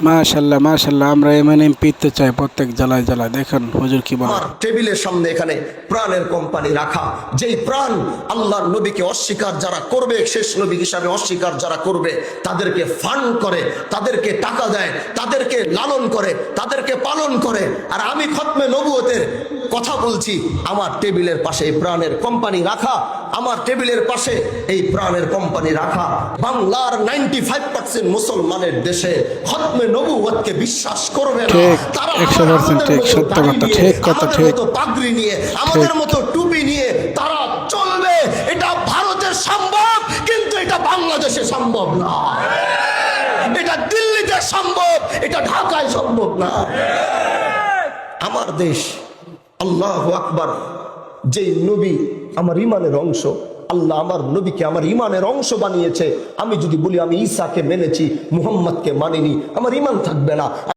মাশাল্লাহ মাশাল্লাহ, আমরা এমএনএমপি তে চাই প্রত্যেক জেলায় জেলায়। দেখেন হুজুর কি বলে। আমার টেবিলের সামনে এখানে প্রাণের কোম্পানি রাখা, যেই প্রাণ আল্লাহর নবীকে অস্বীকার যারা করবে, শেষ নবী হিসাবে অস্বীকার যারা করবে, তাদেরকে ফান্ড করে, তাদেরকে টাকা দেয়, তাদেরকে লালন করে, তাদেরকে পালন করে। আর আমি খতমে নবুয়তের কথা বলছি, আমার টেবিলের পাশে এই প্রাণের কোম্পানি রাখা, আমার টেবিলের পাশে এই প্রাণের কোম্পানি রাখা। বাংলার 95% মুসলমানের দেশে খতমে নবুয়তকে বিশ্বাস করবে না। ঠিক, তারা 100% ঠিক, সত্য কথা, ঠিক কথা, ঠিক। পাগড়ি নিয়ে, আমাদের মতো টুপি নিয়ে তারা চলবে। এটা ভারতে সম্ভব, কিন্তু এটা বাংলাদেশে সম্ভব না। এটা দিল্লিতে সম্ভব, এটা ঢাকায় সম্ভব না। আমার দেশ, আল্লাহু আকবার, যেই নবী আমার ইমানের অংশ, আল্লাহ আমার নবীকে আমার ইমানের অংশ বানিয়েছে। আমি যদি বলি আমি ঈসাকে মেনেছি, মুহাম্মদকে মানিনি, আমার ইমান থাকবে না।